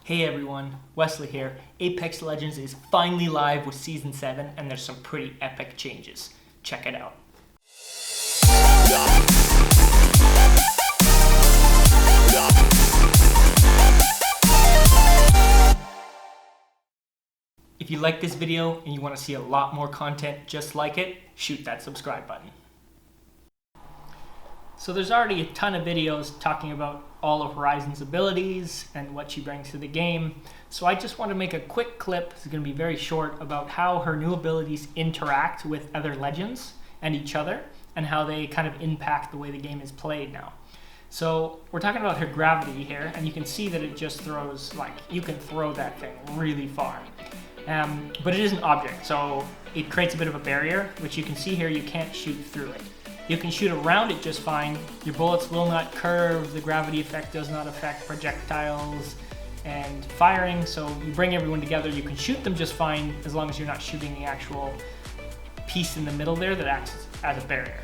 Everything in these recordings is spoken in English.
Hey everyone, Wesley here. Apex Legends is finally live with Season 7 and there's some pretty epic changes. Check it out. If you like this video and you want to see a lot more content just like it, shoot that subscribe button. So there's already a ton of videos talking about all of Horizon's abilities and what she brings to the game. So I just want to make a quick clip, it's going to be very short, about how her new abilities interact with other legends and each other and how they kind of impact the way the game is played now. So we're talking about her gravity here, and you can see that it just throws, like, you can throw that thing really far. But it is an object, so it creates a bit of a barrier, which you can see here you can't shoot through it. You can shoot around it just fine. Your bullets will not curve. The gravity effect does not affect projectiles and firing. So you bring everyone together. You can shoot them just fine as long as you're not shooting the actual piece in the middle there that acts as a barrier.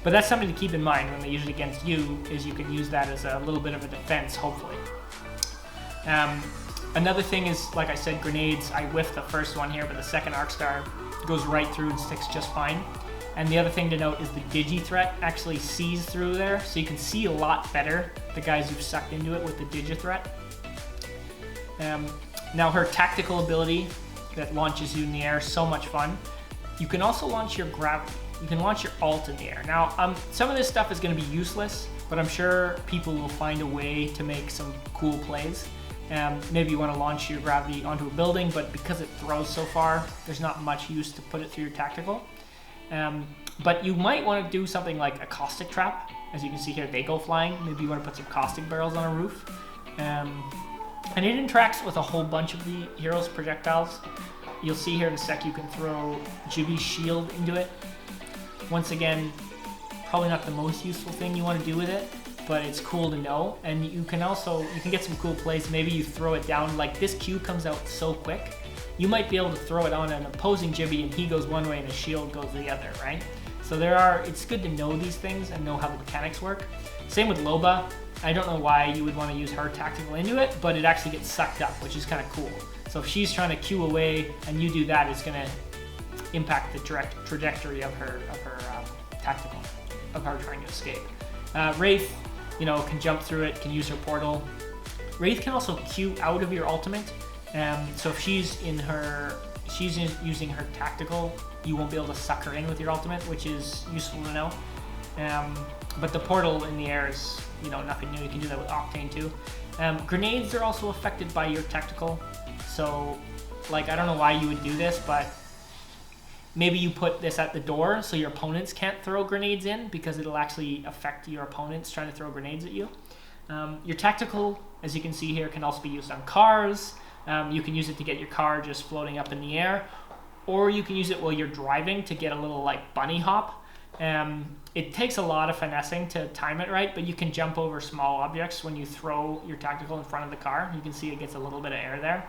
But that's something to keep in mind when they use it against you, is you can use that as a little bit of a defense, hopefully. Another thing is, like I said, grenades. I whiffed the first one here, but the second arc star goes right through and sticks just fine. And the other thing to note is the digi threat actually sees through there, so you can see a lot better the guys who've sucked into it with the digi threat. Now her tactical ability that launches you in the air is so much fun. You can also launch your gravity. You can launch your ult in the air. Now some of this stuff is going to be useless, but I'm sure people will find a way to make some cool plays. Maybe you want to launch your gravity onto a building, but because it throws so far, there's not much use to put it through your tactical. But you might want to do something like a caustic trap. As you can see here, they go flying. Maybe you want to put some caustic barrels on a roof. And it interacts with a whole bunch of the hero's projectiles. You'll see here in a sec you can throw Gibby's shield into it. Once again, probably not the most useful thing you want to do with it, but it's cool to know. And you can get some cool plays. Maybe you throw it down, like this Q comes out so quick. You might be able to throw it on an opposing Gibby and he goes one way and his shield goes the other, right? So it's good to know these things and know how the mechanics work. Same with Loba. I don't know why you would want to use her tactical into it, but it actually gets sucked up, which is kind of cool. So if she's trying to Q away and you do that, it's going to impact the direct trajectory of her tactical, of her trying to escape. Wraith, can jump through it, can use her portal. Wraith can also Q out of your ultimate. So if she's using her tactical, you won't be able to suck her in with your ultimate, which is useful to know. But the portal in the air is, nothing new. You can do that with Octane too. Grenades are also affected by your tactical. So, I don't know why you would do this, but maybe you put this at the door so your opponents can't throw grenades in, because it'll actually affect your opponents trying to throw grenades at you. Your tactical, as you can see here, can also be used on cars. You can use it to get your car just floating up in the air, or you can use it while you're driving to get a little bunny hop. It takes a lot of finessing to time it right, but you can jump over small objects when you throw your tactical in front of the car. You can see it gets a little bit of air there.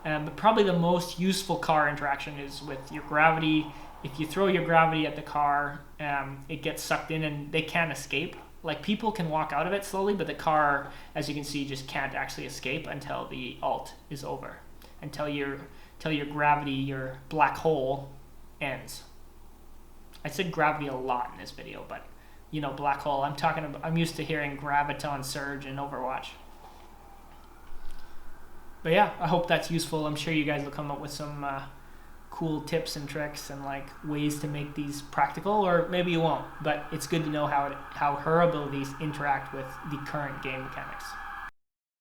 But probably the most useful car interaction is with your gravity. If you throw your gravity at the car, it gets sucked in and they can't escape. People can walk out of it slowly, but the car, as you can see, just can't actually escape until the ult is over, until your gravity, your black hole, ends. I said gravity a lot in this video, but black hole. I'm used to hearing graviton surge in Overwatch. But yeah, I hope that's useful. I'm sure you guys will come up with some cool tips and tricks and ways to make these practical, or maybe you won't, but it's good to know how her abilities interact with the current game mechanics.